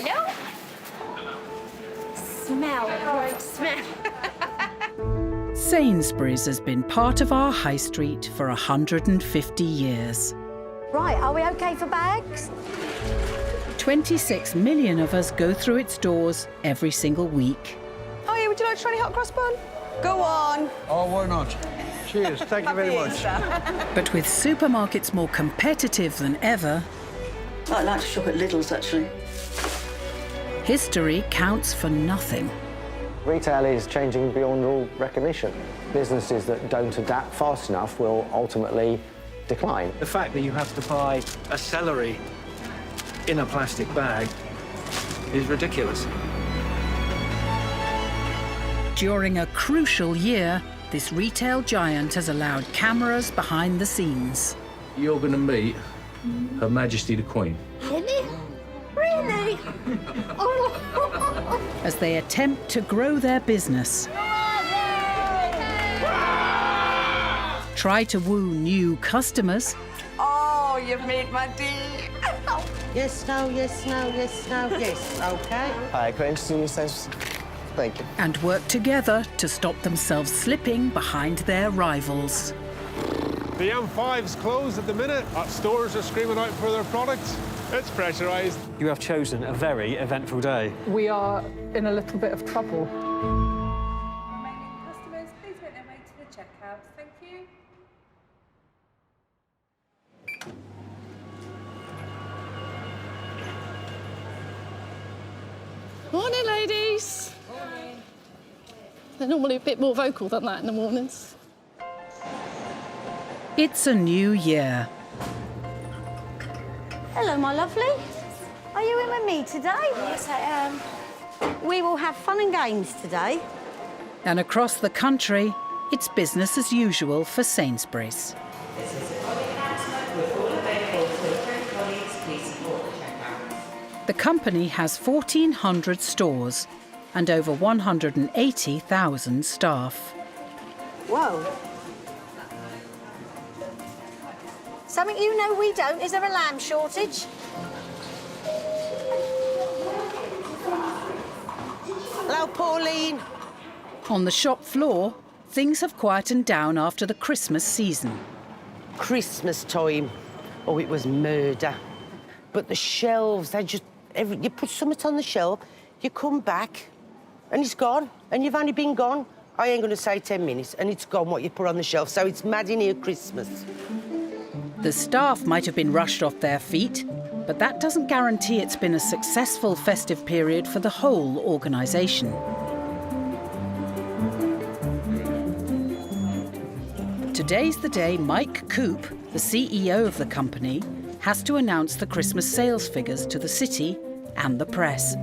hello. Smell, right, smell. Sainsbury's has been part of our high street for 150 years. Right, are we OK for bags? 26 million of us go through its doors every single week. Oh yeah, would you like to try any hot cross bun? Go on. Oh, why not? Cheers, thank you very much. But with supermarkets more competitive than ever, I like to shop at Lidl's, actually. history counts for nothing. Retail is changing beyond all recognition. Businesses that don't adapt fast enough will ultimately decline. The fact that you have to buy a celery in a plastic bag is ridiculous. During a crucial year, this retail giant has allowed cameras behind the scenes. You're going to meet Her Majesty the Queen. Really? Really? As they attempt to grow their business. Try to woo new customers. Oh, you've made my day. Yes, no, yes, no, yes, no, yes, OK. Hi, can I introduce yourselves? Thank you. And work together to stop themselves slipping behind their rivals. The M5's closed at the minute. Our stores are screaming out for their products. It's pressurised. You have chosen a very eventful day. We are in a little bit of trouble. Remaining customers, please make their way to the checkout. Thank you. Morning, ladies. Morning. They're normally a bit more vocal than that in the mornings. It's a new year. Hello, my lovely. Are you in with me today? Yes, I am. We will have fun and games today. And across the country, it's business as usual for Sainsbury's. This is a colleague announcement with all available to colleagues. Please support the checkout. The company has 1,400 stores and over 180,000 staff. Whoa. Something you know we don't. Is there a lamb shortage? Hello, Pauline. On the shop floor, things have quietened down after the Christmas season. Christmas time. Oh, it was murder. But the shelves, they just... you put something on the shelf, you come back, and it's gone. And you've only been gone, I ain't going to say 10 minutes, and it's gone what you put on the shelf. So it's mad in here Christmas. The staff might have been rushed off their feet, but that doesn't guarantee it's been a successful festive period for the whole organisation. Today's the day Mike Coop, the CEO of the company, has to announce the Christmas sales figures to the city and the press.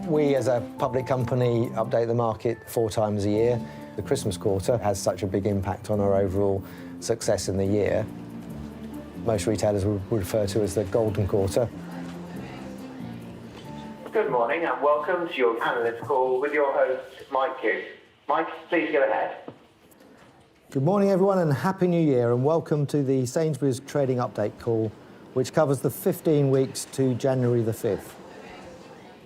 We, as a public company, update the market 4 times a year. The Christmas quarter has such a big impact on our overall success in the year. Most retailers would refer to as the golden quarter. Good morning and welcome to your analyst call with your host, Mike Coop. Mike, please go ahead. Good morning, everyone, and Happy New Year, and welcome to the Sainsbury's Trading Update call, which covers the 15 weeks to January the 5th.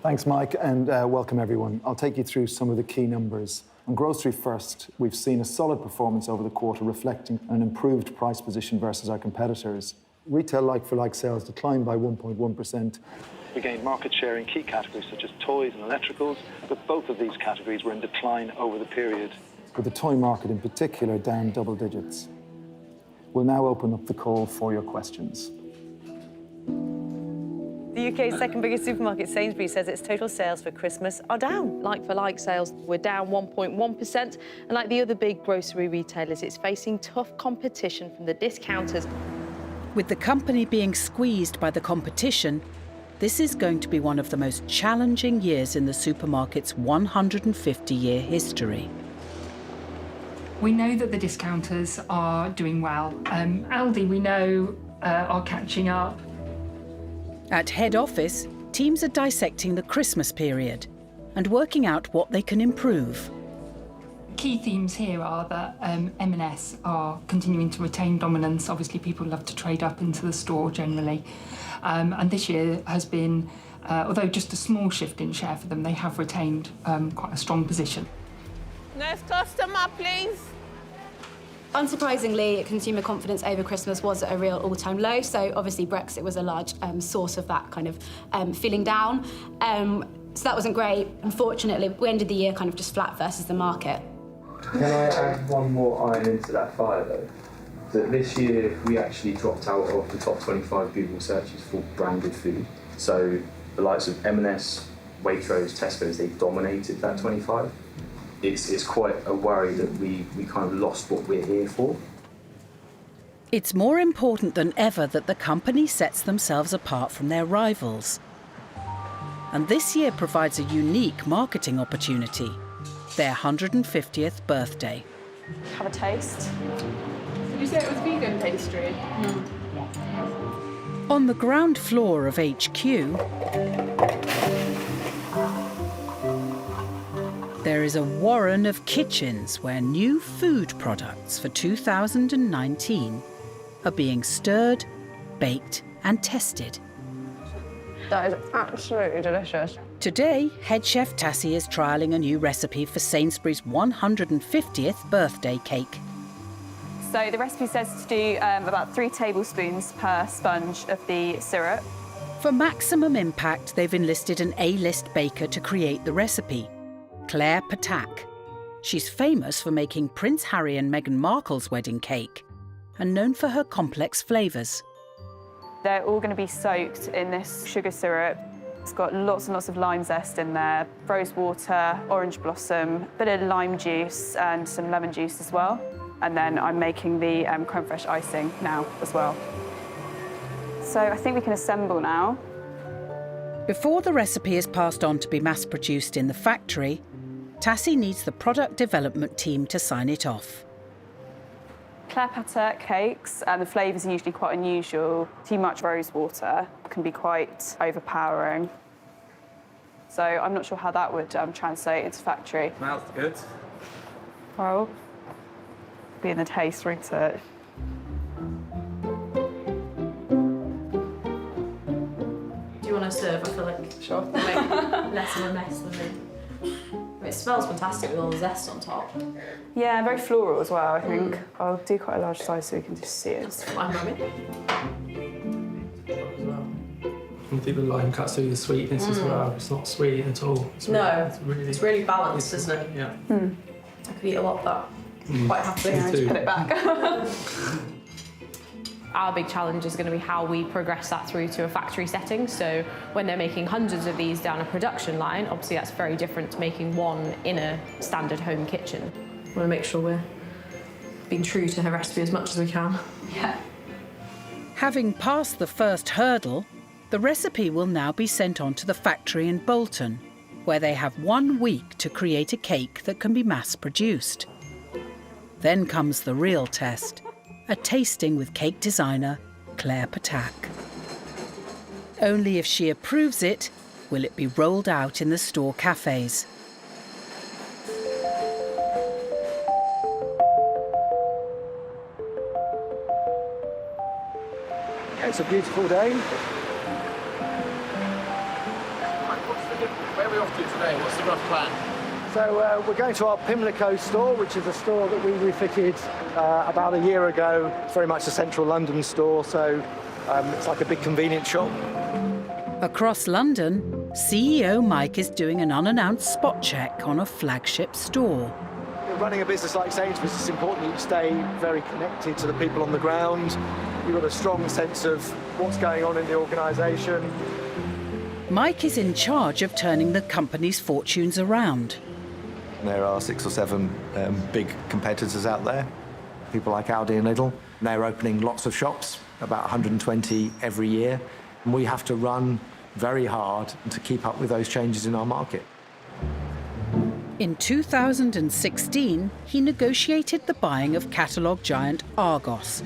Thanks, Mike, and welcome, everyone. I'll take you through some of the key numbers. On grocery first, we've seen a solid performance over the quarter, reflecting an improved price position versus our competitors. Retail like-for-like sales declined by 1.1%. We gained market share in key categories such as toys and electricals, but both of these categories were in decline over the period, with the toy market in particular down double digits. We'll now open up the call for your questions. The UK's second biggest supermarket, Sainsbury's, says its total sales for Christmas are down. Like-for-like sales were down 1.1%, and like the other big grocery retailers, it's facing tough competition from the discounters. With the company being squeezed by the competition, this is going to be one of the most challenging years in the supermarket's 150-year history. We know that the discounters are doing well. Aldi, we know, are catching up. At head office, teams are dissecting the Christmas period and working out what they can improve. key themes here are that M&S are continuing to retain dominance. Obviously, people love to trade up into the store generally. And this year has been, although just a small shift in share for them, they have retained quite a strong position. Next customer, please. Unsurprisingly, consumer confidence over Christmas was at a real all-time low, so obviously Brexit was a large source of that kind of feeling down. So that wasn't great. Unfortunately, we ended the year kind of just flat versus the market. Can I add one more iron into that fire though? That this year we actually dropped out of the top 25 Google searches for branded food. So the likes of M&S, Waitrose, Tesco's, they dominated that 25. It's quite a worry that we kind of lost what we're here for. It's more important than ever that the company sets themselves apart from their rivals. And this year provides a unique marketing opportunity, their 150th birthday. Have a taste. Did you say it was vegan pastry? On the ground floor of HQ, there is a warren of kitchens where new food products for 2019 are being stirred, baked and tested. That is absolutely delicious. Today, head chef Tassie is trialling a new recipe for Sainsbury's 150th birthday cake. So the recipe says to do about 3 tablespoons per sponge of the syrup. For maximum impact, they've enlisted an A-list baker to create the recipe, Claire Patak. She's famous for making Prince Harry and Meghan Markle's wedding cake and known for her complex flavours. They're all going to be soaked in this sugar syrup. It's got lots and lots of lime zest in there, rose water, orange blossom, a bit of lime juice and some lemon juice as well. And then I'm making the creme fraiche icing now as well. So I think we can assemble now. Before the recipe is passed on to be mass-produced in the factory, Tassie needs the product development team to sign it off. Claire Patek cakes, the flavours are usually quite unusual. Too much rose water can be quite overpowering. So I'm not sure how that would translate into factory. Smells good. Well, be in the taste, won't it? Do you want to serve? I feel like Sure. less of a mess than me. It smells fantastic with all the zest on top. Yeah, very floral as well, I think. I'll do quite a large size so we can just see it. I'm having. I think the lime cuts through the sweetness as well. It's not sweet at all. It's It's really balanced, isn't it? Yeah. I could eat a lot of that. Quite happily. Me too. Put it back. Our big challenge is going to be how we progress that through to a factory setting. So when they're making hundreds of these down a production line, obviously that's very different to making one in a standard home kitchen. I want to make sure we're being true to her recipe as much as we can. Yeah. Having passed the first hurdle, the recipe will now be sent on to the factory in Bolton, where they have 1 week to create a cake that can be mass-produced. Then comes the real test, a tasting with cake designer Claire Patak. Only if she approves it will it be rolled out in the store cafes. It's a beautiful day. Where are we off to today? What's the rough plan? So we're going to our Pimlico store, which is a store that we refitted about a year ago. It's very much a central London store, so it's like a big convenience shop. Across London, CEO Mike is doing an unannounced spot check on a flagship store. Running a business like Sainsbury's, it's important that you stay very connected to the people on the ground. You've got a strong sense of what's going on in the organisation. Mike is in charge of turning the company's fortunes around. There are 6 or 7 big competitors out there, people like Aldi and Lidl. They're opening lots of shops, about 120 every year. And we have to run very hard to keep up with those changes in our market. In 2016, he negotiated the buying of catalogue giant Argos.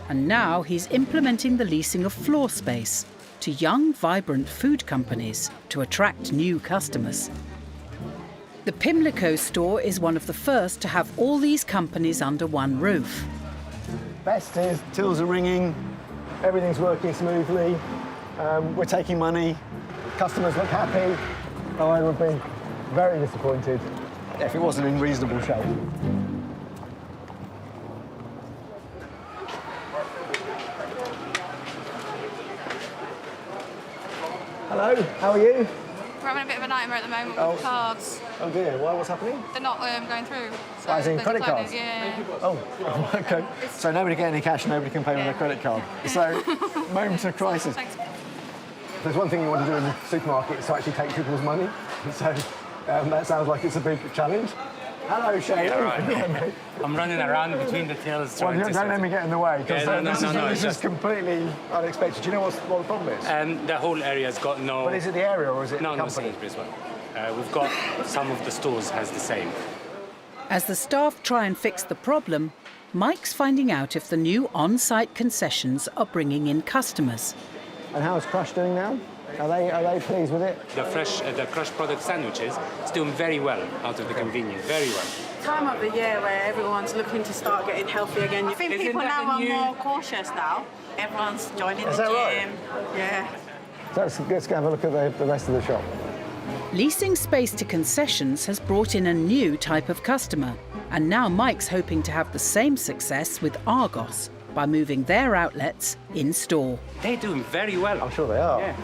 And now he's implementing the leasing of floor space to young, vibrant food companies to attract new customers. The Pimlico store is one of the first to have all these companies under one roof. Best is tills are ringing, everything's working smoothly, we're taking money, customers look happy. I would be very disappointed if it wasn't in reasonable shape. Hello, how are you? We're having a bit of a nightmare at the moment with cards. Oh dear, why, what's happening? They're not going through. So As in they're credit declining, cards? Yeah. Oh, OK. So nobody get any cash, nobody can pay with their credit card. So, moment of crisis. There's one thing you want to do in the supermarket is to actually take people's money. So that sounds like it's a big challenge. Hello, Shane. All right. I'm running around between the tills. Well, don't let me get in the way, because this is completely unexpected. Do you know what the problem is? The whole area's got no... But is it the area or is it the company? No, Sainsbury's one. We've got some of the stores has the same. As the staff try and fix the problem, Mike's finding out if the new on-site concessions are bringing in customers. And how's Crush doing now? Are they pleased with it? The crushed product sandwiches is doing very well out of the convenience, very well. Time of the year where everyone's looking to start getting healthy again. I think people now are more cautious now. Everyone's joining the gym. Right? Yeah. Let's go have a look at the rest of the shop. Leasing space to concessions has brought in a new type of customer, and now Mike's hoping to have the same success with Argos by moving their outlets in-store. They're doing very well. I'm sure they are. Yeah.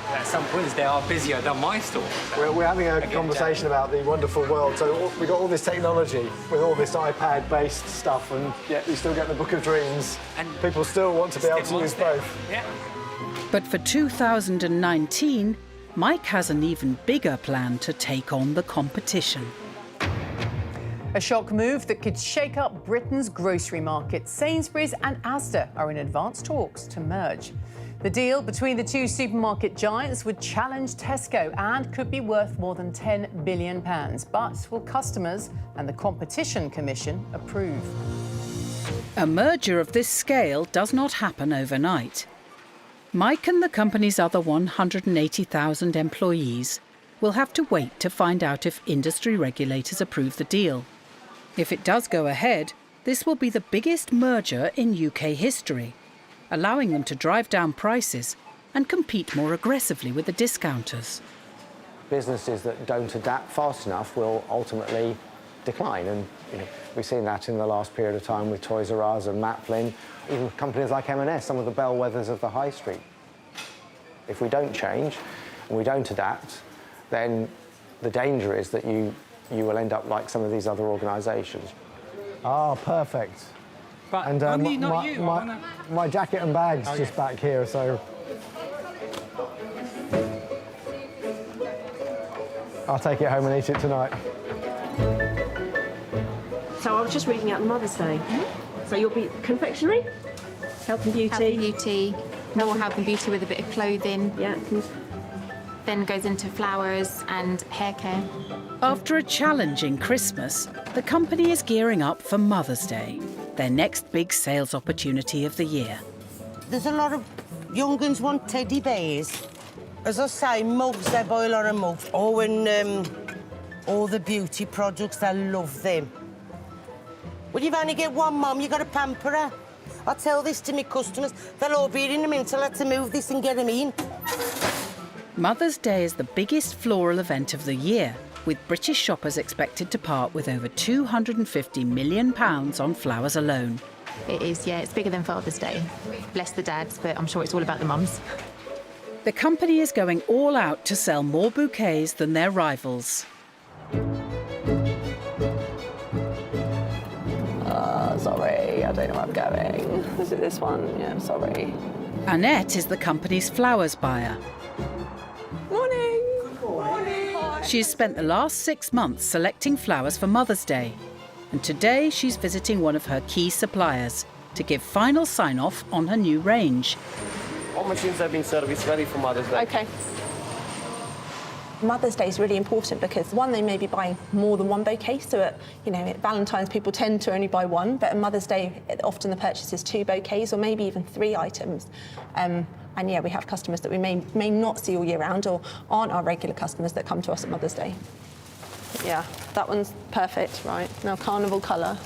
At some points, they are busier than my store. We're having a conversation about the wonderful world. So we've got all this technology with all this iPad-based stuff, and yet we still get the Book of Dreams. And people still want to be able to use both. Yeah. But for 2019, Mike has an even bigger plan to take on the competition. A shock move that could shake up Britain's grocery market. Sainsbury's and Asda are in advanced talks to merge. The deal between the two supermarket giants would challenge Tesco and could be worth more than £10 billion. But will customers and the Competition Commission approve? A merger of this scale does not happen overnight. Mike and the company's other 180,000 employees will have to wait to find out if industry regulators approve the deal. If it does go ahead, this will be the biggest merger in UK history, allowing them to drive down prices and compete more aggressively with the discounters. Businesses that don't adapt fast enough will ultimately decline, and we've seen that in the last period of time with Toys R Us and Maplin, even companies like M&S, some of the bellwethers of the high street. If we don't change and we don't adapt, then the danger is that you will end up like some of these other organisations. Ah, perfect. But and only not you. My jacket and bag's just back here, so I'll take it home and eat it tonight. So I was just reading out Mother's Day. So you'll be confectionery, health and beauty. Health and beauty, more health and beauty with a bit of clothing. Yeah. Then goes into flowers and hair care. After a challenging Christmas, the company is gearing up for Mother's Day, their next big sales opportunity of the year. There's a lot of young uns want teddy bears. As I say, mugs, they buy a lot of mugs. Oh, and all the beauty products, they love them. Well, you've only get one mum, you've got to pamper her. I tell this to my customers, they'll all be in a minute, I'll have to move this and get them in. Mother's Day is the biggest floral event of the year, with British shoppers expected to part with over £250 million on flowers alone. It is, yeah, it's bigger than Father's Day. Bless the dads, but I'm sure it's all about the mums. The company is going all out to sell more bouquets than their rivals. Sorry, I don't know where I'm going. Is it this one? Yeah, I'm sorry. Annette is the company's flowers buyer. Morning. Morning. She has spent the last 6 months selecting flowers for Mother's Day. And today she's visiting one of her key suppliers to give final sign-off on her new range. All machines have been serviced ready for Mother's Day. OK. Mother's Day is really important because, one, they may be buying more than one bouquet, so at Valentine's people tend to only buy one, but at Mother's Day often the purchase is 2 bouquets or maybe even 3 items. And And yeah, we have customers that we may not see all year round or aren't our regular customers that come to us at Mother's Day. Yeah, that one's perfect, right? Now carnival colour.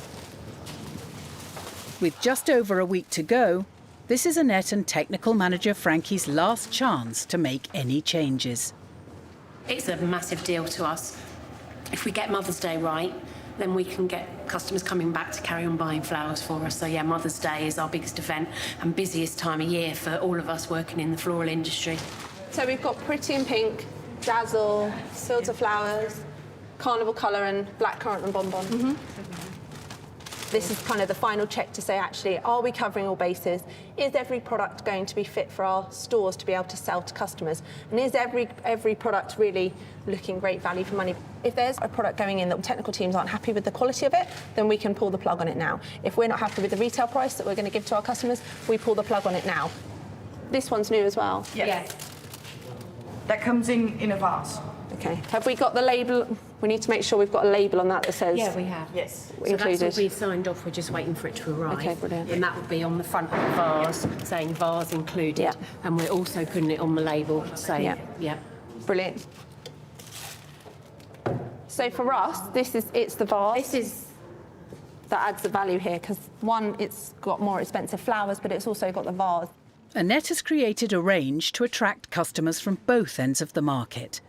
With just over a week to go, this is Annette and technical manager Frankie's last chance to make any changes. It's a massive deal to us. If we get Mother's Day right, then we can get customers coming back to carry on buying flowers for us. So yeah, Mother's Day is our biggest event and busiest time of year for all of us working in the floral industry. So we've got Pretty in Pink, Dazzle, Fields of Flowers, Carnival Colour and Blackcurrant and Bonbon. This is kind of the final check to say, actually, are we covering all bases? Is every product going to be fit for our stores to be able to sell to customers? And is every product really looking great value for money? If there's a product going in that technical teams aren't happy with the quality of it, then we can pull the plug on it now. If we're not happy with the retail price that we're going to give to our customers, we pull the plug on it now. This one's new as well. Yes. That comes in a vase. Okay. Have we got the label? We need to make sure we've got a label on that says... Yeah, we have. Yes. So that's what we've signed off, we're just waiting for it to arrive. Okay, brilliant. And that would be on the front of the vase, saying vase included. Yeah. And we're also putting it on the label saying, yeah. Brilliant. So for us, it's the vase. This is... That adds the value here, because one, it's got more expensive flowers, but it's also got the vase. Annette has created a range to attract customers from both ends of the market.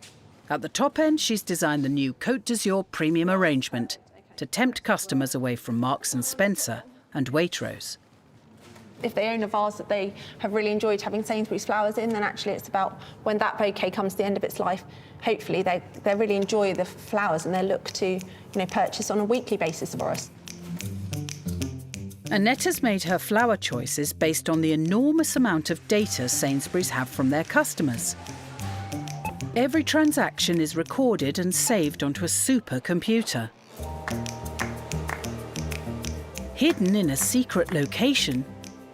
At the top end, she's designed the new Côte d'Azur premium arrangement to tempt customers away from Marks & Spencer and Waitrose. If they own a vase that they have really enjoyed having Sainsbury's flowers in, then actually it's about when that bouquet comes to the end of its life, hopefully they really enjoy the flowers and they look to purchase on a weekly basis for us. Annette has made her flower choices based on the enormous amount of data Sainsbury's have from their customers. Every transaction is recorded and saved onto a supercomputer. Hidden in a secret location,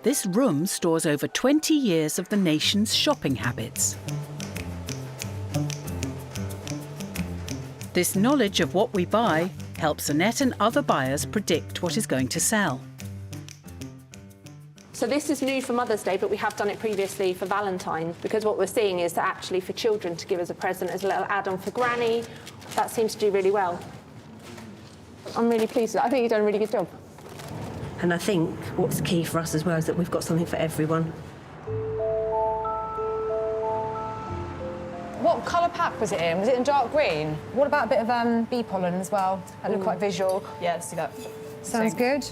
this room stores over 20 years of the nation's shopping habits. This knowledge of what we buy helps Annette and other buyers predict what is going to sell. So this is new for Mother's Day, but we have done it previously for Valentine's, because what we're seeing is that actually for children to give as a present as a little add-on for Granny, that seems to do really well. I'm really pleased with that. I think you've done a really good job. And I think what's key for us as well is that we've got something for everyone. What colour pack was it in? Was it in dark green? What about a bit of bee pollen as well? That looked quite visual. Yeah, let's do that. Sounds good.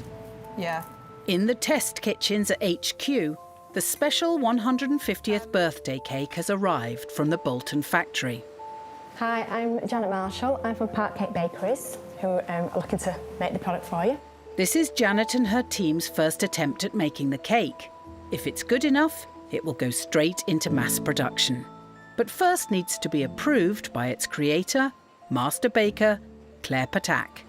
Yeah. In the test kitchens at HQ, the special 150th birthday cake has arrived from the Bolton factory. Hi, I'm Janet Marshall. I'm from Park Cake Bakeries, who are looking to make the product for you. This is Janet and her team's first attempt at making the cake. If it's good enough, it will go straight into mass production. But first needs to be approved by its creator, master baker, Claire Patak.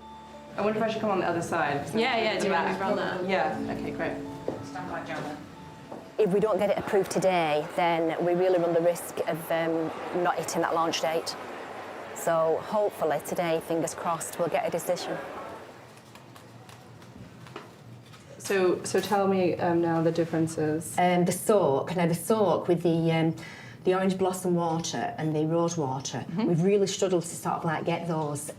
I wonder if I should come on the other side. Yeah, do that. Around that. Yeah, okay, great. Stand by, Janet. If we don't get it approved today, then we really run the risk of not hitting that launch date. So hopefully today, fingers crossed, we'll get a decision. So tell me now the differences. The soak with the orange blossom water and the rose water, we've really struggled to sort of like get those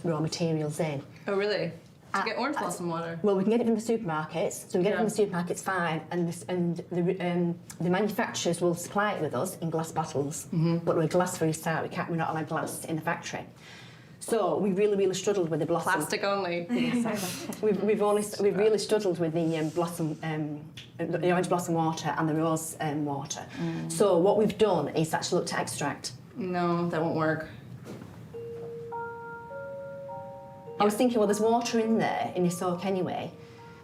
raw materials in. Oh, really? To get orange blossom water? Well, we can get it from the supermarkets, so we get it from the supermarkets fine, and the manufacturers will supply it with us in glass bottles, but we're glass-free start, we're not allowed glass in the factory. So we really struggled with the blossom. Plastic only. we've really struggled with the blossom, the orange blossom water and the rose water. So what we've done is actually looked at extract. No, that won't work. I was thinking, well, there's water in there in your soak anyway,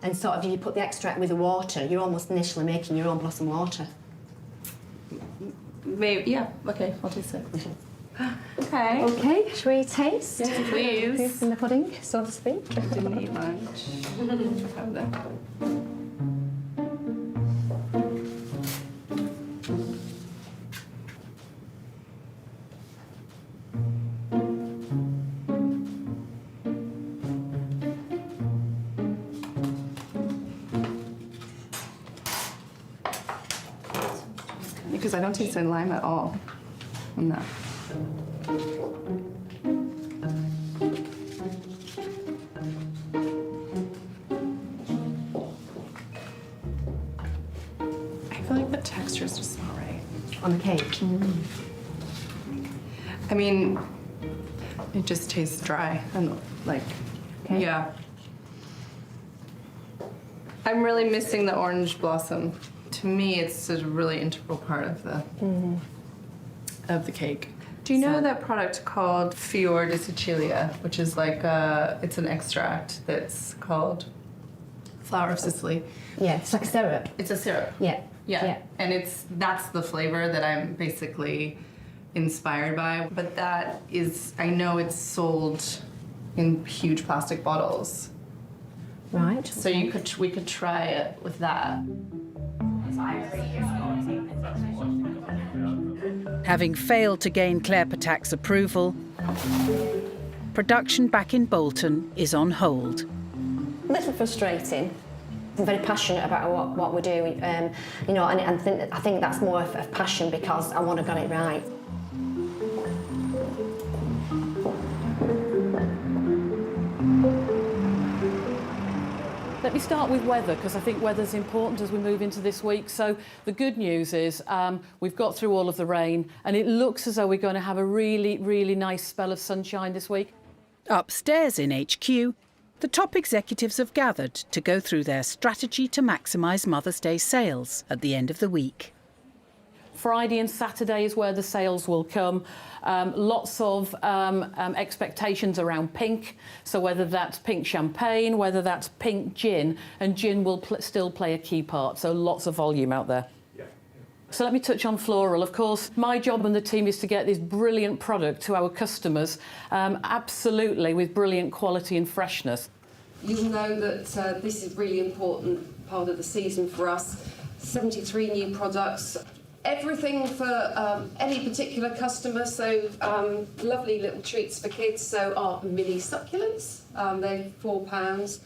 and sort of if you put the extract with the water, you're almost initially making your own blossom water. Maybe, yeah. Okay, I'll taste it. Okay. Okay, shall we taste? Yes, please. Proof in the pudding, so to speak. I didn't eat much. Have that. I don't taste any lime at all. No. I feel like the texture is just not right. On the cake? I mean, it just tastes dry and like, yeah. I'm really missing the orange blossom. To me, it's a really integral part of the cake. Do you know that product called Fior di Sicilia, which is like it's an extract that's called flower of Sicily? Yeah, it's like a syrup. It's a syrup. Yeah. Yeah. And that's the flavor that I'm basically inspired by. But that is, I know it's sold in huge plastic bottles. Right. So we could try it with that. Having failed to gain Claire Patak's approval, production back in Bolton is on hold. A little frustrating. I'm very passionate about what we're doing, you know, and I think that's more of passion because I want to get it right. Let me start with weather, because I think weather's important as we move into this week. So the good news is we've got through all of the rain, and it looks as though we're going to have a really, really nice spell of sunshine this week. Upstairs in HQ, the top executives have gathered to go through their strategy to maximise Mother's Day sales at the end of the week. Friday and Saturday is where the sales will come. Lots of expectations around pink. So whether that's pink champagne, whether that's pink gin, and gin will still play a key part. So lots of volume out there. So let me touch on floral. Of course, my job and the team is to get this brilliant product to our customers, absolutely with brilliant quality and freshness. You'll know that this is a really important part of the season for us. 73 new products. Everything for any particular customer, so lovely little treats for kids. So our mini succulents, they're £4.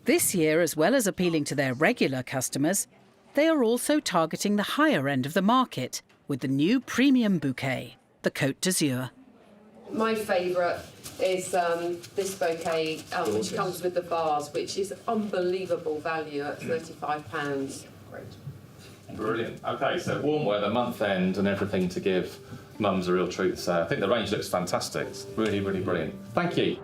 This year, as well as appealing to their regular customers, they are also targeting the higher end of the market with the new premium bouquet, the Côte d'Azur. My favourite is this bouquet, which comes with the vase, which is unbelievable value at £35. Great. Brilliant. OK, so warm weather, month end and everything to give mums a real treat. So I think the range looks fantastic. It's really, really brilliant. Thank you.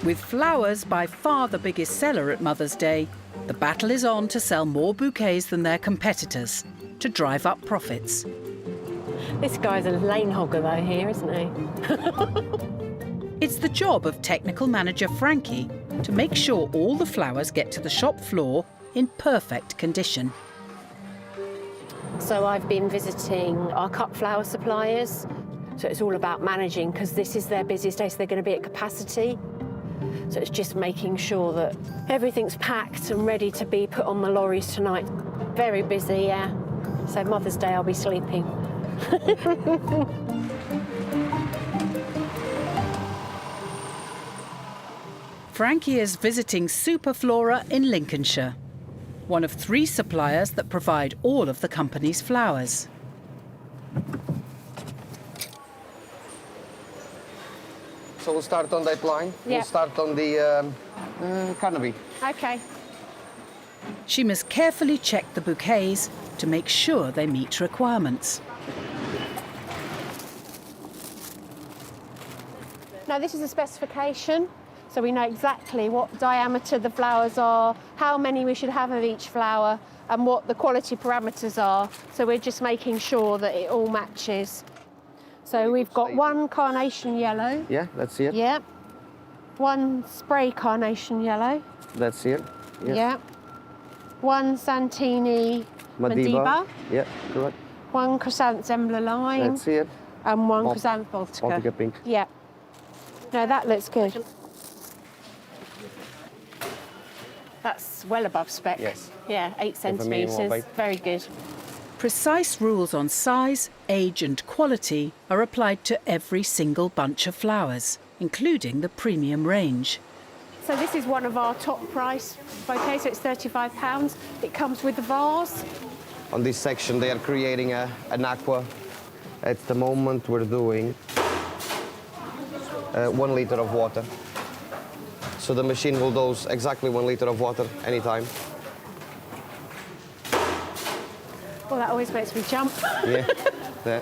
With flowers by far the biggest seller at Mother's Day, the battle is on to sell more bouquets than their competitors to drive up profits. This guy's a lane hogger though here, isn't he? It's the job of technical manager Frankie to make sure all the flowers get to the shop floor in perfect condition. So I've been visiting our cut flower suppliers. So it's all about managing, because this is their busiest day, so they're going to be at capacity. So it's just making sure that everything's packed and ready to be put on the lorries tonight. Very busy, yeah. So Mother's Day I'll be sleeping. Frankie is visiting Superflora in Lincolnshire, one of 3 suppliers that provide all of the company's flowers. So we'll start on that line. Yeah. We'll start on the canopy. OK. She must carefully check the bouquets to make sure they meet requirements. Now this is a specification, so we know exactly what diameter the flowers are, how many we should have of each flower, and what the quality parameters are. So we're just making sure that it all matches. So we've got 1 carnation yellow. Yeah, that's it. Yeah. 1 spray carnation yellow. That's it. Yeah. Yeah. 1 Santini Madiba. Yeah, correct. 1 chrysanthemum lime. That's it. And 1 chrysanthemum Baltica. Baltica pink. Yeah. No, that looks good. That's well above spec. Yes. Yeah, 8 centimetres. Very good. Precise rules on size, age and quality are applied to every single bunch of flowers, including the premium range. So this is one of our top price bouquets, so it's £35. It comes with the vase. On this section, they are creating an aqua. At the moment, we're doing 1 litre of water. So the machine will dose exactly 1 litre of water anytime. Well, that always makes me jump. Yeah, yeah.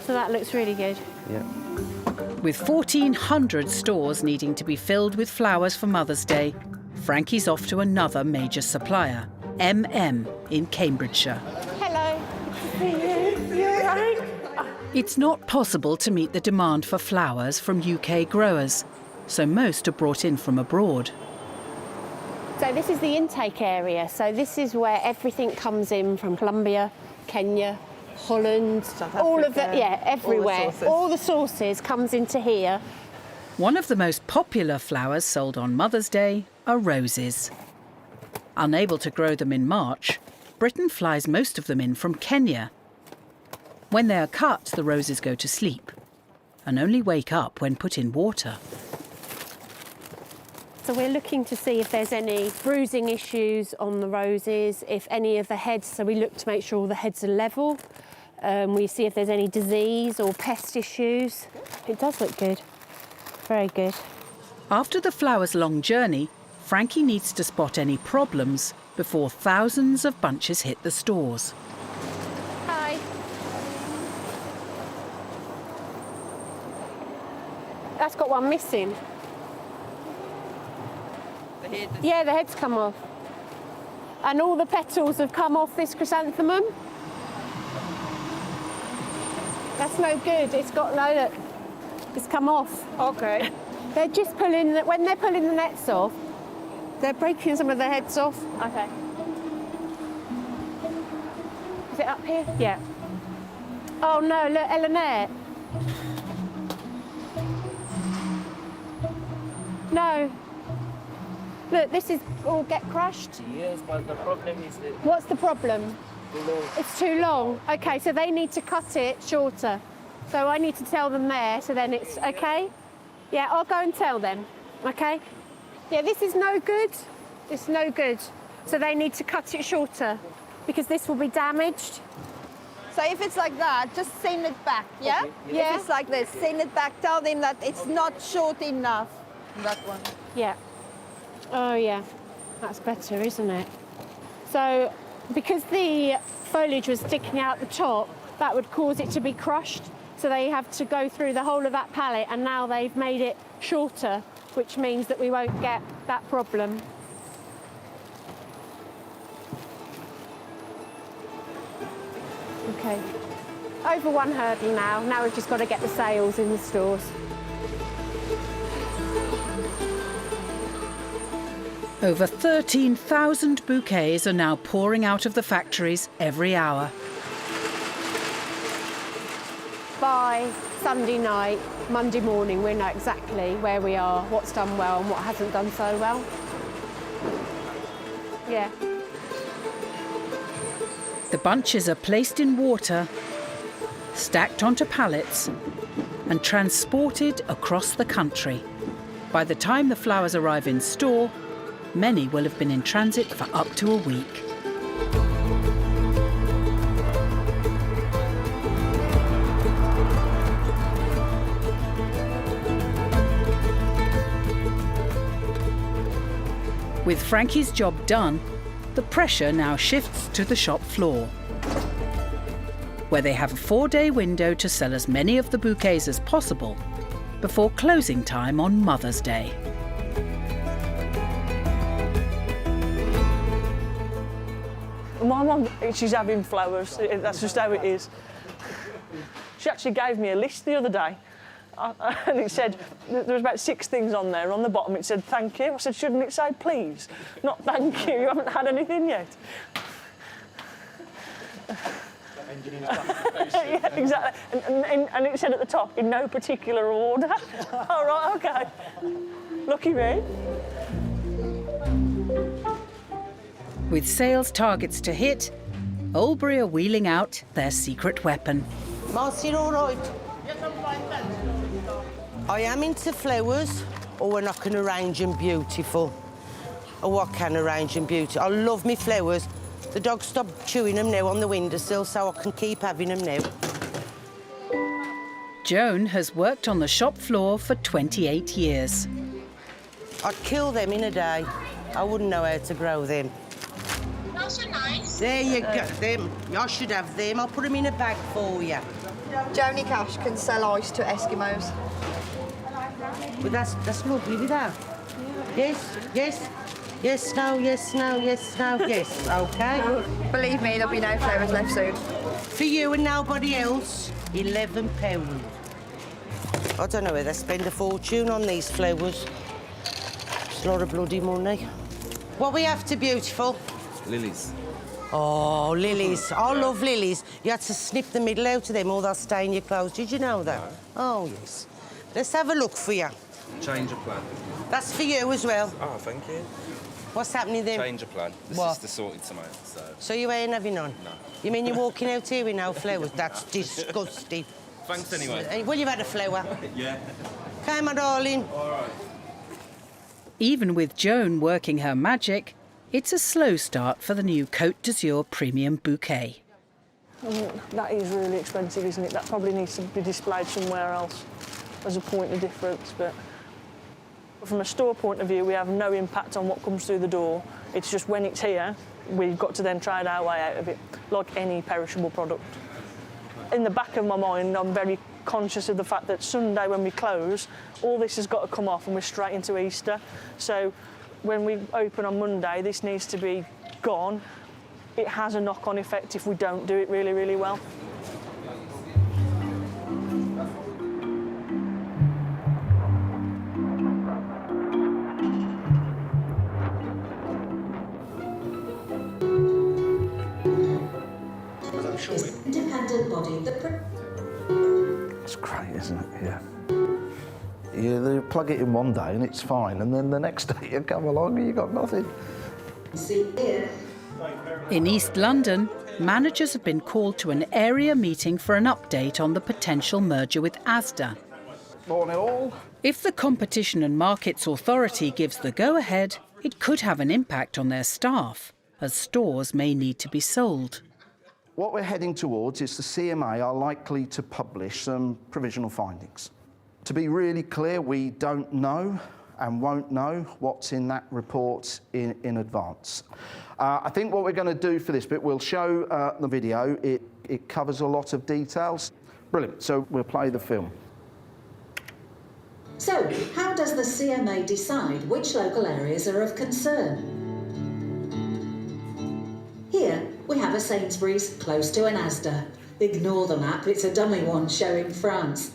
So that looks really good. Yeah. With 1,400 stores needing to be filled with flowers for Mother's Day, Frankie's off to another major supplier, MM in Cambridgeshire. Hello. You all right? It's not possible to meet the demand for flowers from UK growers, so most are brought in from abroad. So this is the intake area. So this is where everything comes in from Colombia, Kenya, Holland, all of it, yeah, everywhere. All the sources comes into here. One of the most popular flowers sold on Mother's Day are roses. Unable to grow them in March, Britain flies most of them in from Kenya. When they are cut, the roses go to sleep and only wake up when put in water. So we're looking to see if there's any bruising issues on the roses, if any of the heads, so we look to make sure all the heads are level. We see if there's any disease or pest issues. It does look good. Very good. After the flower's long journey, Frankie needs to spot any problems before thousands of bunches hit the stores. Hi. That's got one missing. Yeah, the head's come off. And all the petals have come off this chrysanthemum. That's no good. It's got no, look, it's come off. Okay. They're just pulling, when they're pulling the nets off, they're breaking some of the heads off. Okay. Is it up here? Yeah. Oh no, look, Eleanor. No. Look, this is all get crushed. Yes, but the problem is that... What's the problem? Too long. It's too long. Okay, so they need to cut it shorter. So I need to tell them there, so then it's okay? Yeah, I'll go and tell them, okay? Yeah, this is no good. It's no good. So they need to cut it shorter because this will be damaged. So if it's like that, just send it back, yeah? Okay. Yeah. If it's like this, send it back. Tell them that it's not short enough. That one. Yeah. Oh, yeah. That's better, isn't it? So because the foliage was sticking out the top, that would cause it to be crushed. So they have to go through the whole of that pallet, and now they've made it shorter, which means that we won't get that problem. Okay. Over one hurdle now. Now we've just got to get the sales in the stores. Over 13,000 bouquets are now pouring out of the factories every hour. By Sunday night, Monday morning, we know exactly where we are, what's done well and what hasn't done so well. Yeah. The bunches are placed in water, stacked onto pallets and transported across the country. By the time the flowers arrive in store, many will have been in transit for up to a week. With Frankie's job done, the pressure now shifts to the shop floor, where they have a 4-day window to sell as many of the bouquets as possible before closing time on Mother's Day. My mum, she's having flowers. That's just how it is. She actually gave me a list the other day. And it said, there was about 6 things on there. On the bottom it said, thank you. I said, shouldn't it say please? Not thank you, you haven't had anything yet. Yeah, exactly. And it said at the top, in no particular order. All right, okay. Lucky me. With sales targets to hit, Oldbury are wheeling out their secret weapon. Marcy, all right? I am into flowers. Oh, we're not going to arrange them beautiful. Oh, what can arrange them beautiful? I love me flowers. The dog stopped chewing them now on the windowsill, so I can keep having them now. Joan has worked on the shop floor for 28 years. I'd kill them in a day. I wouldn't know how to grow them. Those are nice. There you go, them. I should have them. I'll put them in a bag for you. Joni Cash can sell ice to Eskimos. But that's lovely, with that. Yes, yes, yes, no, yes, no, yes, no, yes. OK. Believe me, there'll be no flowers left soon. For you and nobody else, £11. I don't know where they spend a fortune on these flowers. It's a lot of bloody money. What we after, beautiful? Lilies. Oh, lilies. I love lilies. You had to snip the middle out of them or they'll stay in your clothes. Did you know that? No. Oh, yes. Let's have a look for you. Change of plan. That's for you as well. Oh, thank you. What's happening then? Change of plan. This is the sorted tomatoes, so... So you ain't having none? No. You mean you're walking out here with no flowers? That's disgusting. Thanks anyway. Well, you've had a flower. Yeah. Okay, my darling. All right. Even with Joan working her magic, it's a slow start for the new Côte d'Azur Premium Bouquet. That is really expensive, isn't it? That probably needs to be displayed somewhere else as a point of difference. But from a store point of view, we have no impact on what comes through the door. It's just when it's here, we've got to then trade our way out of it, like any perishable product. In the back of my mind, I'm very conscious of the fact that Sunday when we close, all this has got to come off and we're straight into Easter. So when we open on Monday, this needs to be gone. It has a knock-on effect if we don't do it really, really well. Independent body that... It's great, isn't it? Yeah. You plug it in one day and it's fine, and then the next day you come along and you've got nothing. See here. In East London, managers have been called to an area meeting for an update on the potential merger with Asda. Morning all. If the Competition and Markets Authority gives the go-ahead, it could have an impact on their staff, as stores may need to be sold. What we're heading towards is the CMA are likely to publish some provisional findings. To be really clear, we don't know and won't know what's in that report in advance. I think what we're going to do for this bit, we'll show the video. It covers a lot of details. Brilliant. So we'll play the film. So, how does the CMA decide which local areas are of concern? Here, we have a Sainsbury's close to an Asda. Ignore the map, it's a dummy one showing France.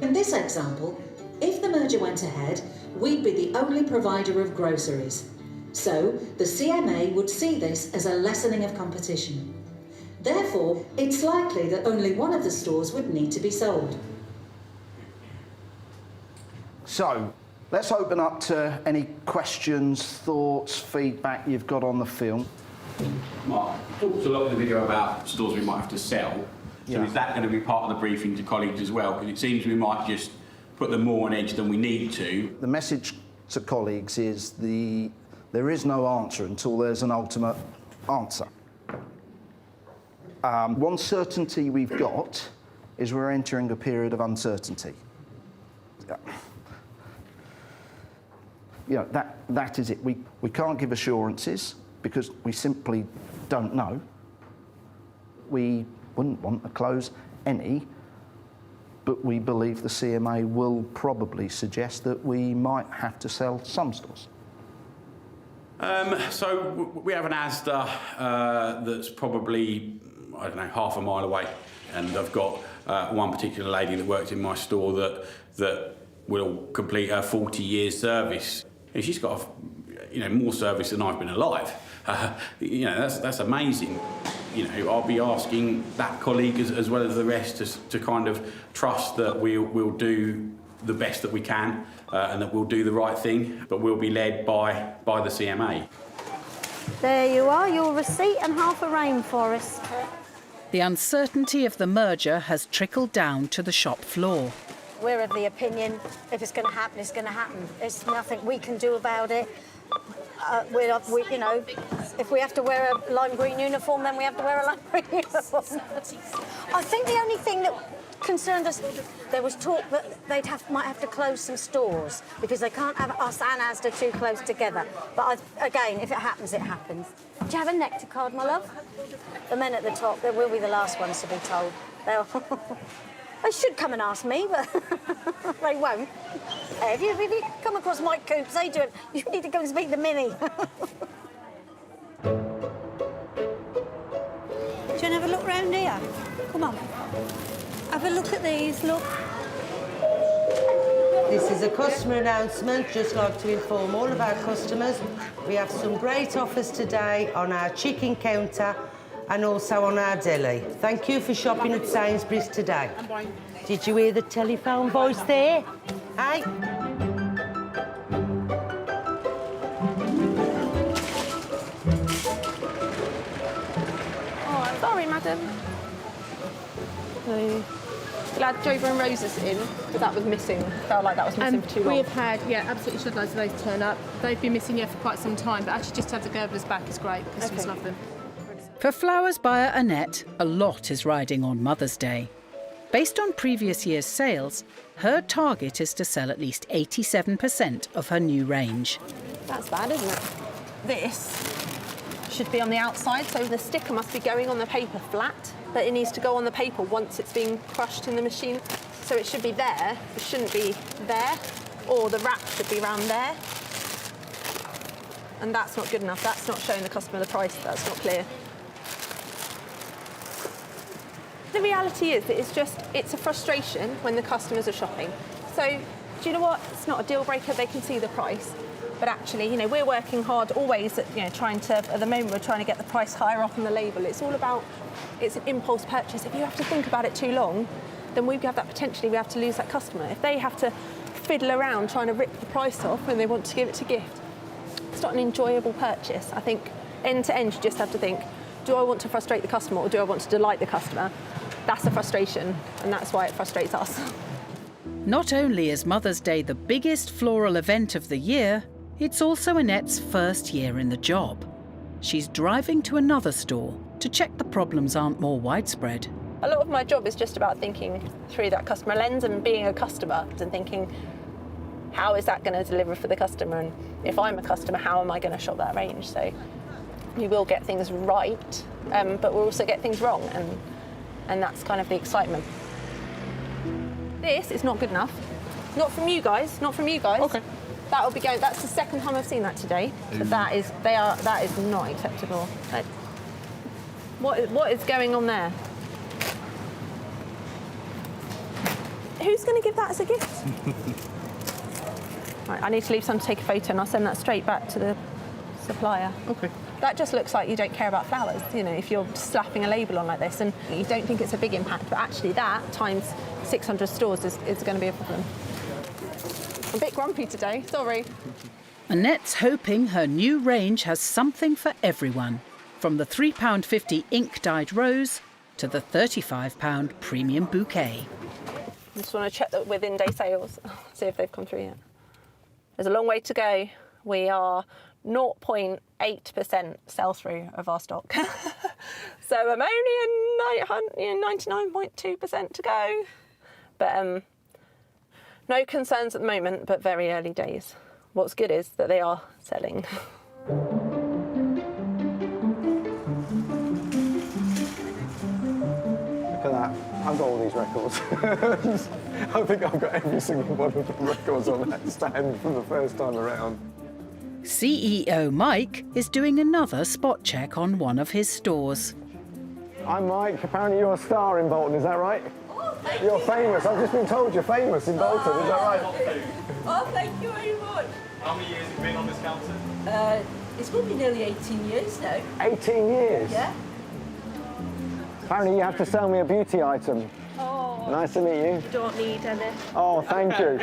In this example, if the merger went ahead, we'd be the only provider of groceries. So, the CMA would see this as a lessening of competition. Therefore, it's likely that only one of the stores would need to be sold. So, let's open up to any questions, thoughts, feedback you've got on the film. Mark, talked a lot in the video about stores we might have to sell. So Yeah. is that going to be part of the briefing to colleagues as well? Because it seems we might just put them more on edge than we need to. The message to colleagues is there is no answer until there's an ultimate answer. One certainty we've got is we're entering a period of uncertainty. You know, that is it. We can't give assurances because we simply don't know. We wouldn't want to close any, but we believe the CMA will probably suggest that we might have to sell some stores. So we have an Asda that's probably, I don't know, half a mile away, and I've got one particular lady that works in my store that will complete her 40 years service. And she's got, more service than I've been alive. That's amazing. I'll be asking that colleague as well as the rest to kind of trust that we'll do the best that we can and that we'll do the right thing, but we'll be led by the CMA. There you are, your receipt and half a rainforest. The uncertainty of the merger has trickled down to the shop floor. We're of the opinion if it's going to happen, it's going to happen. There's nothing we can do about it. You know, if we have to wear a lime green uniform, then we have to wear a lime green uniform. I think the only thing that concerned us, there was talk that they might have to close some stores because they can't have us and Asda too close together. But again, if it happens, it happens. Do you have a nectar card, my love? The men at the top, they will be the last ones to be told. They should come and ask me, but they won't. Hey, if you come across Mike Coops, say to him, you need to go and speak to Minnie. Do you want to have a look round here? Come on. Have a look at these, look. This is a customer announcement. Just like to inform all of our customers, we have some great offers today on our chicken counter and also on our deli. Thank you for shopping at Sainsbury's today. Did you hear the telephone voice there? Hey? Oh, sorry, madam. No. Glad Jover and Rosa's in, because that was missing. Felt like that was missing for too long. We have had, absolutely should loads of those turn up. They've been missing, for quite some time, but actually just to have the Gerblers back is great. Customers love them. For flowers buyer Annette, a lot is riding on Mother's Day. Based on previous year's sales, her target is to sell at least 87% of her new range. That's bad, isn't it? This should be on the outside, so the sticker must be going on the paper flat, but it needs to go on the paper once it's being crushed in the machine. So it should be there, it shouldn't be there, or the wrap should be around there. And that's not good enough. That's not showing the customer the price. That's not clear. The reality is that it's a frustration when the customers are shopping. So, do you know what? It's not a deal breaker. They can see the price. But actually, we're working hard always at, at the moment, we're trying to get the price higher up on the label. It's all about, it's an impulse purchase. If you have to think about it too long, then we have to lose that customer. If they have to fiddle around trying to rip the price off when they want to give it to gift, it's not an enjoyable purchase. I think end to end, you just have to think, do I want to frustrate the customer or do I want to delight the customer? That's a frustration, and that's why it frustrates us. Not only is Mother's Day the biggest floral event of the year, it's also Annette's first year in the job. She's driving to another store to check the problems aren't more widespread. A lot of my job is just about thinking through that customer lens and being a customer and thinking, how is that going to deliver for the customer? And if I'm a customer, how am I going to shop that range? So we will get things right, but we'll also get things wrong. And that's kind of the excitement. This is not good enough. Not from you guys, not from you guys. Okay. That will be going, that's the second time I've seen that today. But that is not acceptable. What is going on there? Who's going to give that as a gift? Right, I need to leave some to take a photo and I'll send that straight back to the supplier. Okay. That just looks like you don't care about flowers, if you're slapping a label on like this and you don't think it's a big impact, but actually that times 600 stores is going to be a problem. I'm a bit grumpy today, sorry. Annette's hoping her new range has something for everyone, from the £3.50 ink-dyed rose to the £35 premium bouquet. I just want to check that within day sales, see if they've come through yet. There's a long way to go. We are 0.8% sell-through of our stock. So I'm only at 99.2% to go. But no concerns at the moment, but very early days. What's good is that they are selling. Look at that. I've got all these records. I think I've got every single one of the records on that stand from the first time around. CEO Mike is doing another spot check on one of his stores. I'm Mike. Apparently you're a star in Bolton, is that right? Oh, thank you're famous. I've just been told you're famous in Bolton, is that right? Oh, thank you very much. How many years have you been on this counter? It's going to be nearly 18 years now. 18 years? Yeah. Apparently you have to sell me a beauty item. Oh. Nice to meet you. Don't need any. Oh, thank you.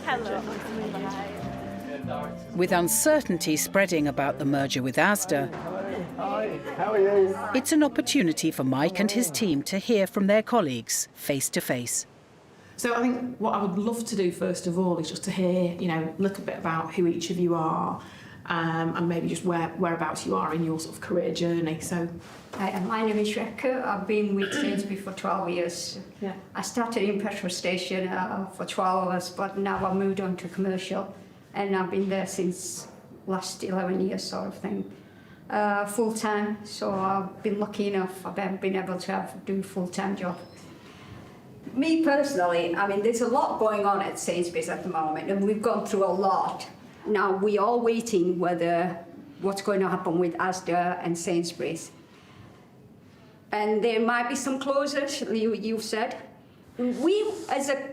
Hello. With uncertainty spreading about the merger with Asda, hi, how are you? It's an opportunity for Mike and his team to hear from their colleagues face to face. So I think what I would love to do first of all is just to hear, a little bit about who each of you are, and maybe just whereabouts you are in your sort of career journey. So, my name is Rebecca. I've been with Sainsbury's for 12 years. Yeah. I started in petrol station for 12 years, but now I've moved on to commercial, and I've been there since last 11 years, sort of thing. Full time, so I've been lucky enough. I've been able to do full-time job. Me personally, I mean, there's a lot going on at Sainsbury's at the moment, and we've gone through a lot. Now we are waiting what's going to happen with Asda and Sainsbury's. And there might be some closures, you've said. We, as a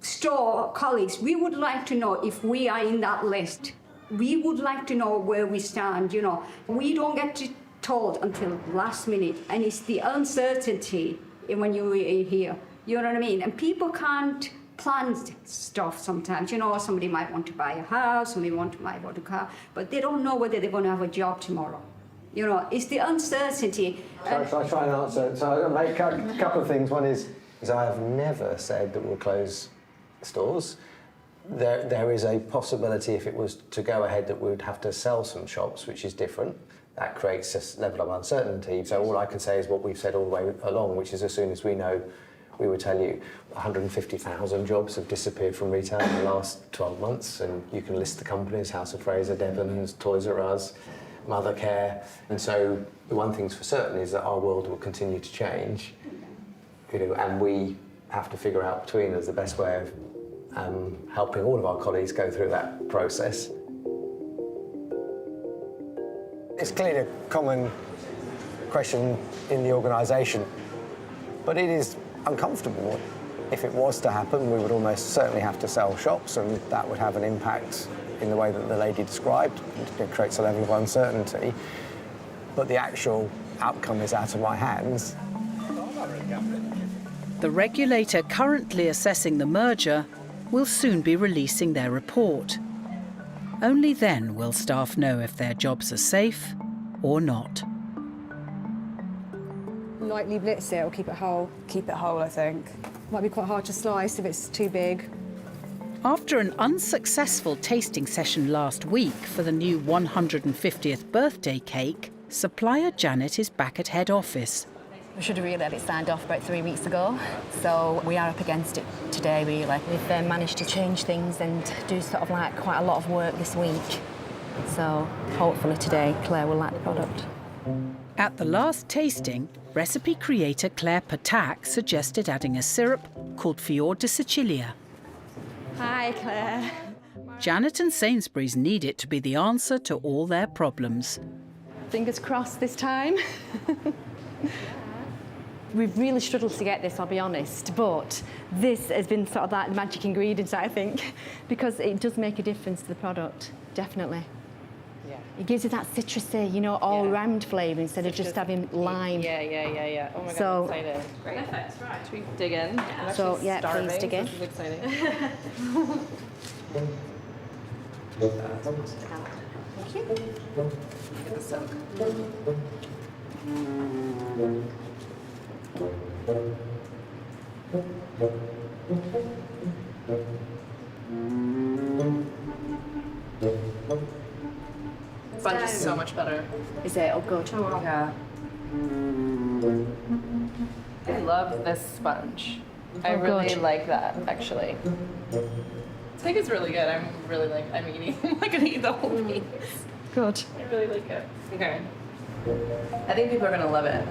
store colleagues, we would like to know if we are in that list. We would like to know where we stand, We don't get told until last minute, and it's the uncertainty when you're here. You know what I mean? And people can't plan stuff sometimes. Somebody might want to buy a house, somebody want to buy a car, but they don't know whether they're going to have a job tomorrow. It's the uncertainty. Shall I try and answer? So I'll make a couple of things. One is I have never said that we'll close stores. There is a possibility, if it was to go ahead, that we would have to sell some shops, which is different. That creates a level of uncertainty. So all I can say is what we've said all the way along, which is as soon as we know, we will tell you 150,000 jobs have disappeared from retail in the last 12 months, and you can list the companies: House of Fraser, Devon's, Toys R Us, Mothercare. And so the one thing's for certain is that our world will continue to change, and we have to figure out between us the best way of helping all of our colleagues go through that process. It's clearly a common question in the organisation, but it is uncomfortable. If it was to happen, we would almost certainly have to sell shops, and that would have an impact in the way that the lady described. It creates a level of uncertainty, but the actual outcome is out of my hands. The regulator currently assessing the merger will soon be releasing their report. Only then will staff know if their jobs are safe or not. Like leave it sit or keep it whole? Keep it whole, I think. Might be quite hard to slice if it's too big. After an unsuccessful tasting session last week for the new 150th birthday cake, supplier Janet is back at head office. We should have really had it signed off about 3 weeks ago, so we are up against it today, really. We've managed to change things and do sort of like quite a lot of work this week. So hopefully today Claire will like the product. At the last tasting, recipe creator Claire Patak suggested adding a syrup called Fior di Sicilia. Hi, Claire. Janet and Sainsbury's need it to be the answer to all their problems. Fingers crossed this time. We've really struggled to get this, I'll be honest, but this has been sort of that magic ingredient, I think, because it does make a difference to the product, definitely. Yeah. It gives you that citrusy, all-round flavour instead of just having lime. Yeah. Oh my God, So- I'm excited. Great. Perfect, right. Should we dig in? I'm So, actually yeah, starving, please dig in. This is exciting. Thank you. Get the soak. Sponge is so much better. Is it? Oh, good. Yeah. I love this sponge. I Oh, really good. like that, actually. I think it's really good. I'm eating. I'm gonna eat the whole piece. Good. I really like it. Okay. I think people are gonna love it.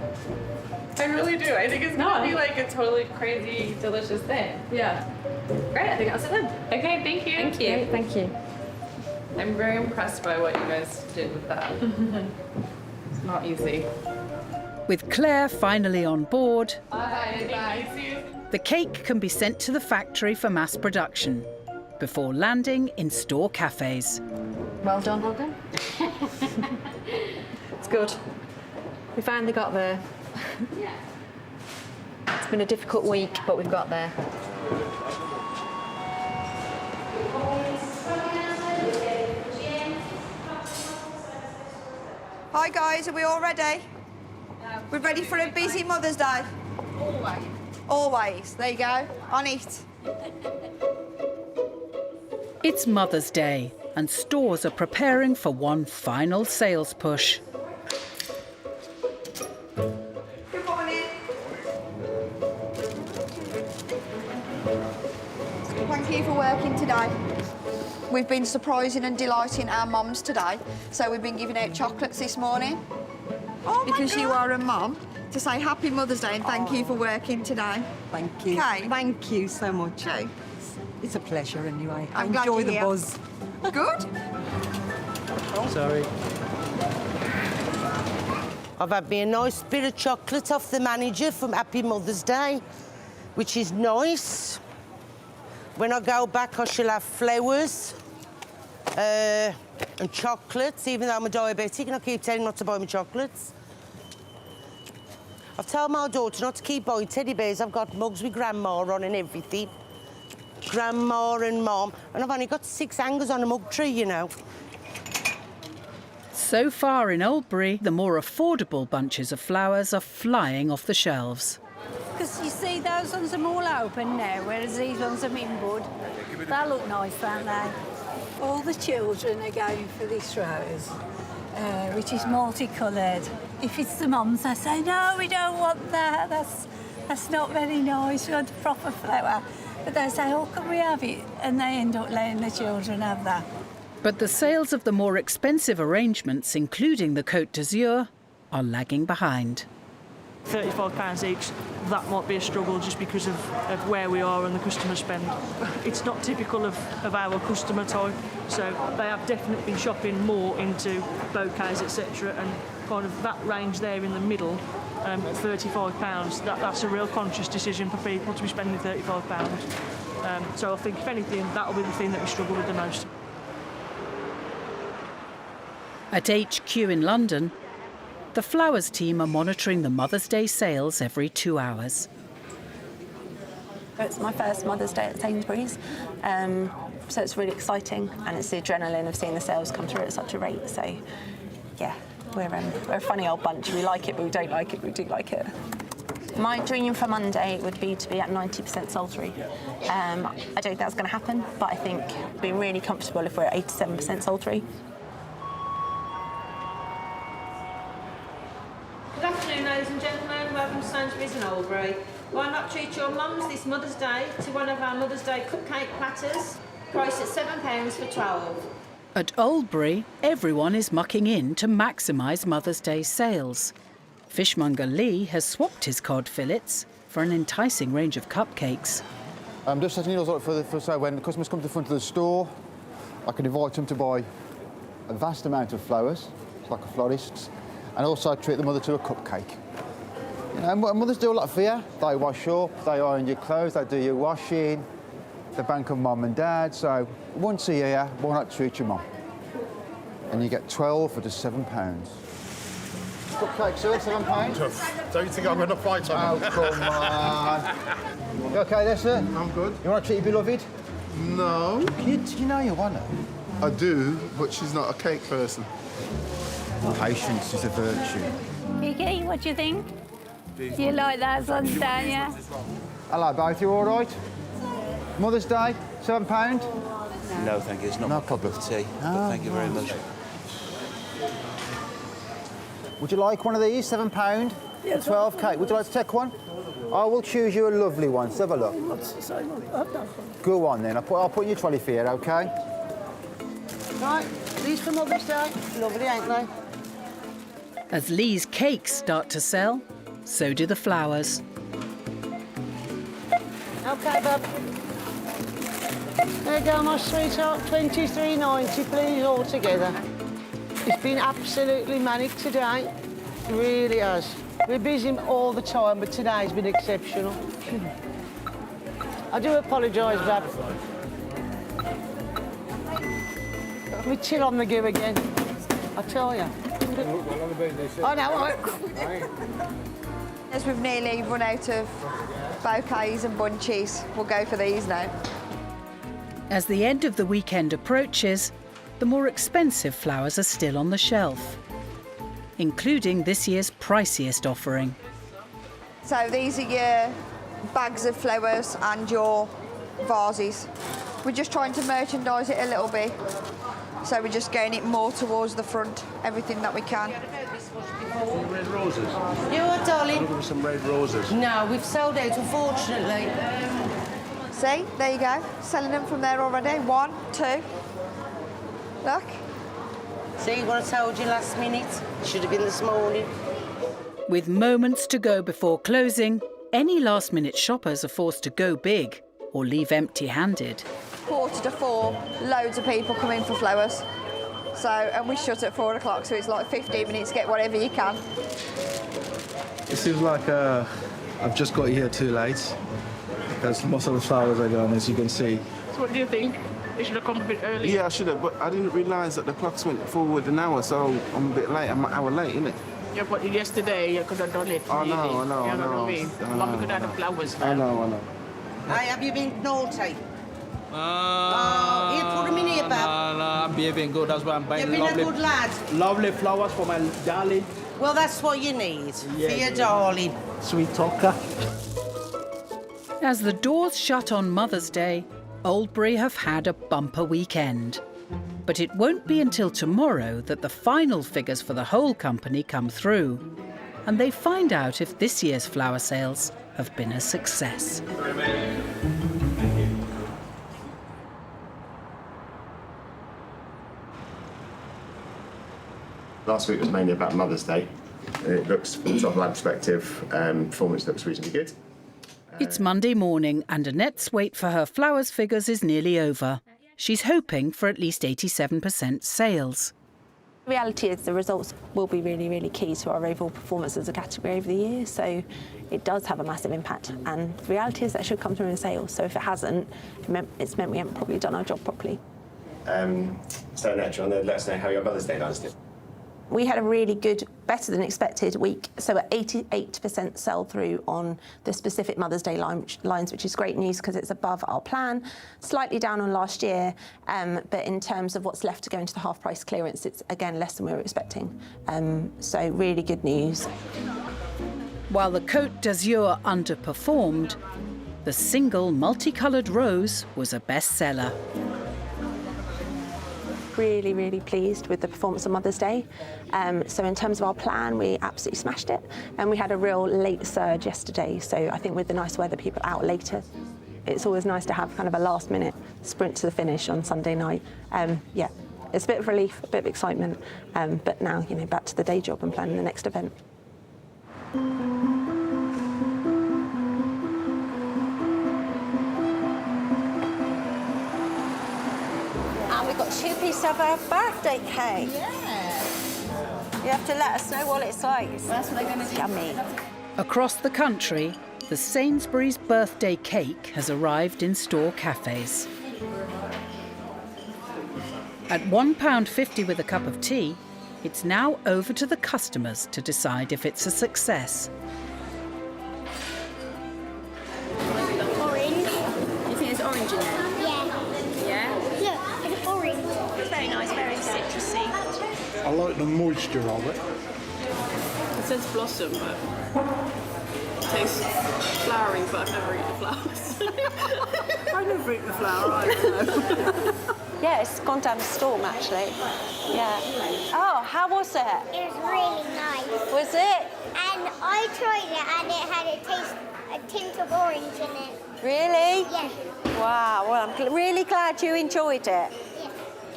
I really do. I think it's gonna be like a totally crazy, delicious thing. Yeah. Great. I think I'll sit in. Okay. Thank you. Thank you. Great, thank you. I'm very impressed by what you guys did with that. It's not easy. With Claire finally on board, Bye. the cake can be sent to the factory for mass production before landing in store cafes. Well done. Well done. It's good. We finally got there. It's been a difficult week, but we've got there. Hi guys, are we all ready? We're ready for a busy Mother's Day. Always. Always. There you go. On it. It's Mother's Day, and stores are preparing for one final sales push. Good morning. Thank you for working today. We've been surprising and delighting our mums today, so we've been giving out chocolates this morning. Because you are a mum, to say Happy Mother's Day and thank you for working today. Thank you. Okay. Thank you so much. Okay. It's a pleasure anyway. I I'm glad enjoy you're the here. buzz. Good. Sorry. I've had me a nice bit of chocolate off the manager from Happy Mother's Day, which is nice. When I go back, I shall have flowers and chocolates, even though I'm a diabetic and I keep telling not to buy me chocolates. I've told my daughter not to keep buying teddy bears. I've got mugs with Grandma on and everything. Grandma and Mom. And I've only got 6 hangers on a mug tree, you know. So far in Oldbury, the more affordable bunches of flowers are flying off the shelves. Because you see, those ones are all open now, whereas these ones are in bud. They look nice, don't they? All the children are going for these rose, which is multicoloured. If it's the mums, they say, no, we don't want that. That's not very nice. We want a proper flower. But they say, oh, can we have it? And they end up letting the children have that. But the sales of the more expensive arrangements, including the Côte d'Azur, are lagging behind. £35 each, that might be a struggle just because of where we are and the customer spend. It's not typical of our customer type, so they have definitely been shopping more into bouquets, etc., and kind of that range there in the middle, £35, that's a real conscious decision for people to be spending £35. So I think, if anything, that'll be the thing that we struggle with the most. At HQ in London, the flowers team are monitoring the Mother's Day sales every 2 hours. It's my first Mother's Day at Sainsbury's, so it's really exciting, and it's the adrenaline of seeing the sales come through at such a rate. So, yeah, we're a funny old bunch. We like it, but we don't like it, but we do like it. My dream for Monday would be to be at 90% sold-through. I don't think that's going to happen, but I think we'd be really comfortable if we're at 87% sold-through. Good afternoon, ladies and gentlemen. Welcome to Sainsbury's in Oldbury. Why not treat your mums this Mother's Day to one of our Mother's Day cupcake platters, priced at £7 for 12. At Oldbury, everyone is mucking in to maximise Mother's Day sales. Fishmonger Lee has swapped his cod fillets for an enticing range of cupcakes. I'm just setting those up so when the customers come to the front of the store, I can invite them to buy a vast amount of flowers, like a florist, and also treat the mother to a cupcake. You know, mothers do a lot for you. They wash up, they iron your clothes, they do your washing, they bank on mum and dad. So once a year, why not treat your mum? And you get 12 for just £7. Cupcakes, sir, £7. Don't you think I'm going to fight on Oh, come on. You OK there, sir? I'm good. You want to treat your beloved? No. You know you want to. I do, but she's not a cake person. Patience is a virtue. Vicky, what do you think? You like that one, don't you? Hello, both. You all right? Mother's Day, £7? No, thank you. It's not No my cup of tea. But thank you very much. Would you like one of these, £7? Yes, 12 cake. Would you like to take one? I will choose you a lovely one. So have a look. Go on then. I'll put in your trolley for you, OK? Right, these for Mother's Day. Lovely, ain't they? As Lee's cakes start to sell, so do the flowers. OK, bub. There you go, my sweetheart. £23.90, please, all together. It's been absolutely manic today. It really has. We're busy all the time, but today's been exceptional. I do apologise, Bab. We chill on the go again. I tell you. I know. As we've nearly run out of bouquets and bunches, we'll go for these now. As the end of the weekend approaches, the more expensive flowers are still on the shelf, including this year's priciest offering. So these are your bags of flowers and your vases. We're just trying to merchandise it a little bit. So we're just getting it more towards the front, everything that we can. Red roses. You what, darling? Looking for some red roses. No, we've sold out, unfortunately. See, there you go. Selling them from there already. 1, 2. Look. See what I told you last minute? Should have been this morning. With moments to go before closing, any last-minute shoppers are forced to go big or leave empty-handed. 3:45, loads of people come in for flowers. So, and we shut at 4 o'clock, so it's like 15 minutes to get whatever you can. It seems like I've just got here too late because most of the flowers are gone, as you can see. So what do you think? You should have come a bit earlier. Yeah, I should have, but I didn't realise that the clocks went forward an hour, so I'm a bit late. I'm an hour late, innit? Yeah, but yesterday you could have done it. I know, I know, You I know. what I mean? Mummy could have had the flowers there. I know. Hey, have you been naughty? You put them in here, Bab. No, I'm behaving good. That's why I'm buying You've been lovely, a good lad. lovely flowers for my darling. Well, that's what you need for your yeah. darling. Sweet talker. As the doors shut on Mother's Day, Oldbury have had a bumper weekend. But it won't be until tomorrow that the final figures for the whole company come through, and they find out if this year's flower sales have been a success. Last week was mainly about Mother's Day. It looks, from a top-line perspective, performance looks reasonably good. It's Monday morning and Annette's wait for her flowers figures is nearly over. She's hoping for at least 87% sales. The reality is the results will be really, really key to our overall performance as a category over the year, so it does have a massive impact, and the reality is that should come through in sales, so if it hasn't, it's meant we haven't probably done our job properly. So, Annette, do you want to let us know how your Mother's Day last did? We had a really good, better than expected week, so at 88% sell-through on the specific Mother's Day lines, which is great news because it's above our plan, slightly down on last year, but in terms of what's left to go into the half-price clearance, it's again less than we were expecting. So really good news. While the Côte d'Azur underperformed, the single multicoloured rose was a bestseller. Really, really pleased with the performance on Mother's Day. So in terms of our plan, we absolutely smashed it. And we had a real late surge yesterday. So I think with the nice weather, people out later. It's always nice to have kind of a last minute sprint to the finish on Sunday night. Yeah, it's a bit of relief, a bit of excitement. But now, back to the day job and planning the next event. We've got 2 pieces of our birthday cake. Yeah. You have to let us know what it's like. That's what they're going to do. Yummy. Across the country, the Sainsbury's birthday cake has arrived in store cafes. At £1.50 with a cup of tea, it's now over to the customers to decide if it's a success. Orange. You think there's orange in there? Yeah. Look, it's orange. It's very nice, very citrusy. I like the moisture of it. It says blossom, but it tastes flowery, but I've never eaten flowers. I've never eaten a flower, I don't know. Yeah, it's gone down the storm, actually. Yeah. Oh, how was it? It was really nice. Was it? And I tried it and it had a tint of orange in it. Really? Yeah. Wow, well, I'm really glad you enjoyed it. Yeah.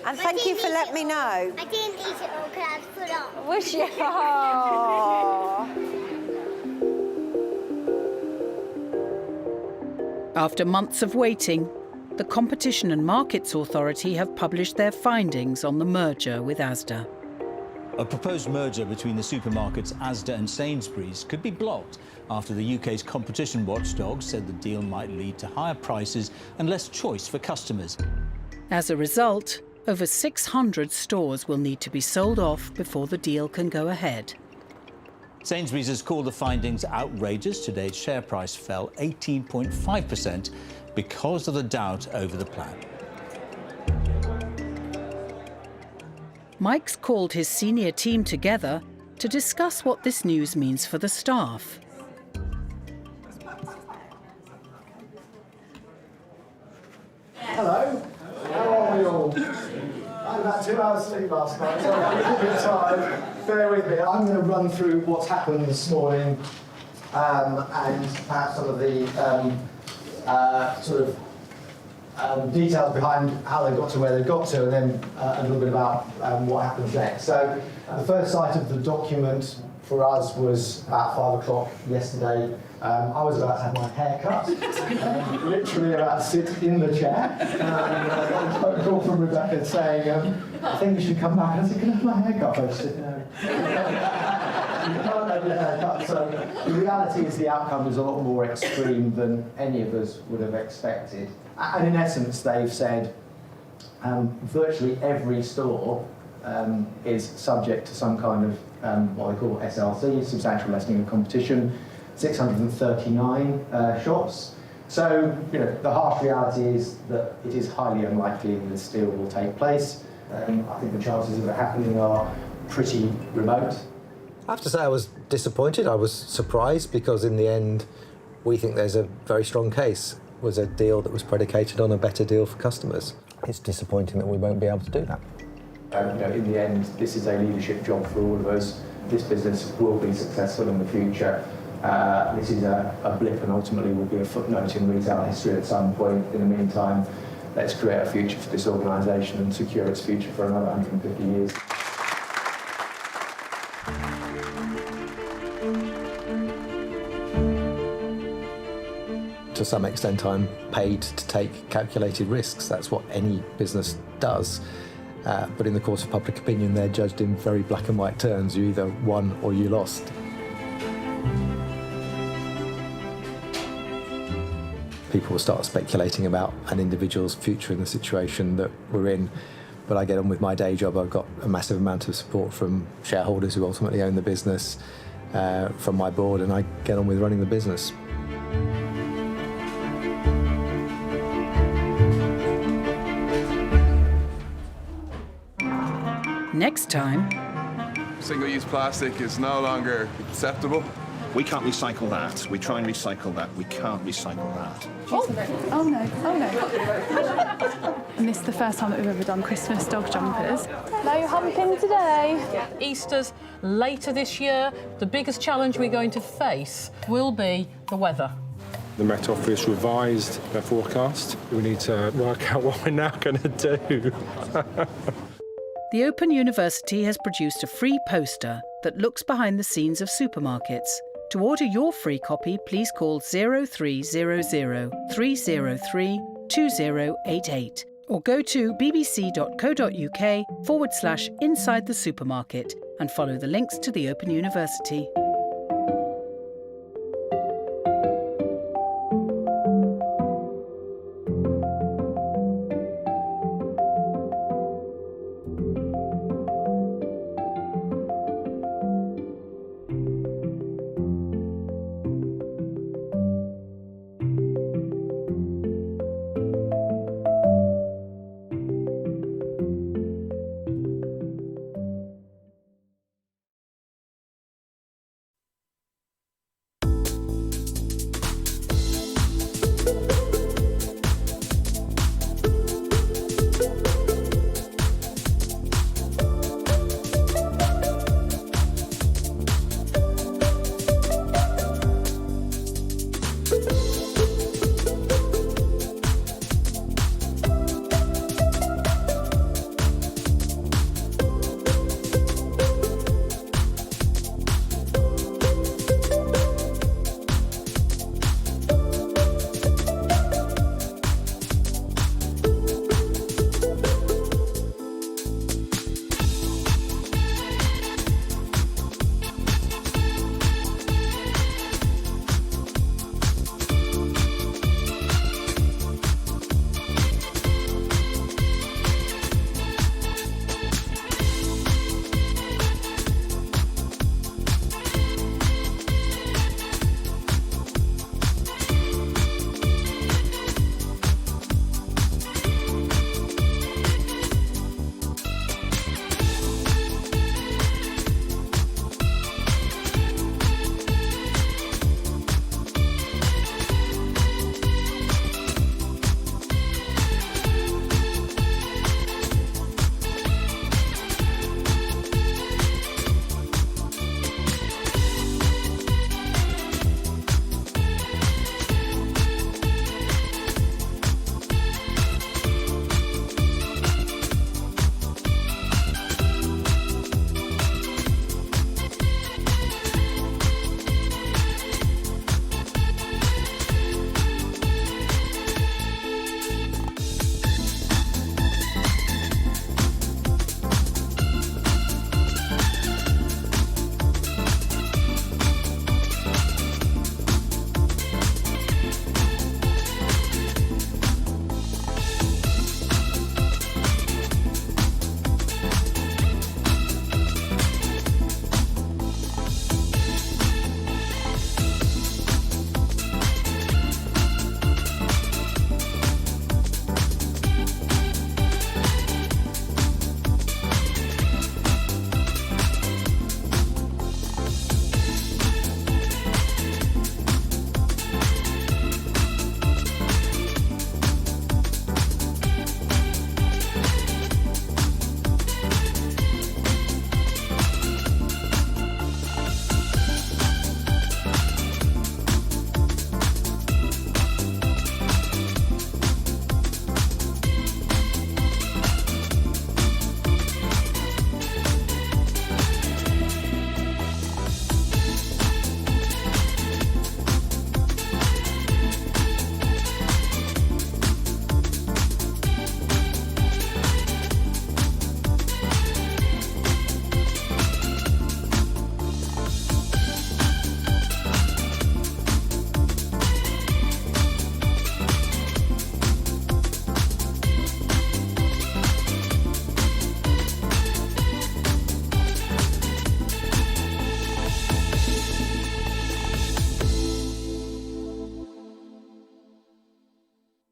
And thank you for letting me know. I didn't eat it all because I was put on. Was you? Oh. After months of waiting, the Competition and Markets Authority have published their findings on the merger with Asda. A proposed merger between the supermarkets Asda and Sainsbury's could be blocked after the UK's competition watchdog said the deal might lead to higher prices and less choice for customers. As a result, over 600 stores will need to be sold off before the deal can go ahead. Sainsbury's has called the findings outrageous. Today's share price fell 18.5% because of the doubt over the plan. Mike's called his senior team together to discuss what this news means for the staff. had 2 hours sleep last night, so I'm a little bit tired. Bear with me. I'm going to run through what's happened this morning and perhaps some of the details behind how they got to where they got to, and then a little bit about what happens next. So the first sight of the document for us was about 5 o'clock yesterday. I was about to have my hair cut, literally about to sit in the chair. I got a phone call from Rebecca saying, I think you should come back. And I said, can I have my hair cut first? You can't have your hair cut. So the reality is the outcome is a lot more extreme than any of us would have expected. And in essence, they've said virtually every store is subject to some kind of what they call SLC, substantial lessening of competition. 639 shops. So, the harsh reality is that it is highly unlikely that this deal will take place. I think the chances of it happening are pretty remote. I have to say I was disappointed. I was surprised because in the end, we think there's a very strong case. It was a deal that was predicated on a better deal for customers. It's disappointing that we won't be able to do that. In the end, this is a leadership job for all of us. This business will be successful in the future. This is a blip and ultimately will be a footnote in retail history at some point. In the meantime, let's create a future for this organisation and secure its future for another 150 years. To some extent, I'm paid to take calculated risks. That's what any business does. But in the course of public opinion, they're judged in very black and white terms. You either won or you lost. People will start speculating about an individual's future in the situation that we're in. But I get on with my day job. I've got a massive amount of support from shareholders who ultimately own the business, from my board, and I get on with running the business. Next time... Single-use plastic is no longer acceptable. We can't recycle that. We try and recycle that. We can't recycle that. Oh no. And this is the first time that we've ever done Christmas dog jumpers. No humping today. Easter's later this year. The biggest challenge we're going to face will be the weather. The Met Office revised their forecast. We need to work out what we're now going to do. The Open University has produced a free poster that looks behind the scenes of supermarkets. To order your free copy, please call 0300 303 2088 or go to bbc.co.uk/inside the supermarket and follow the links to the Open University.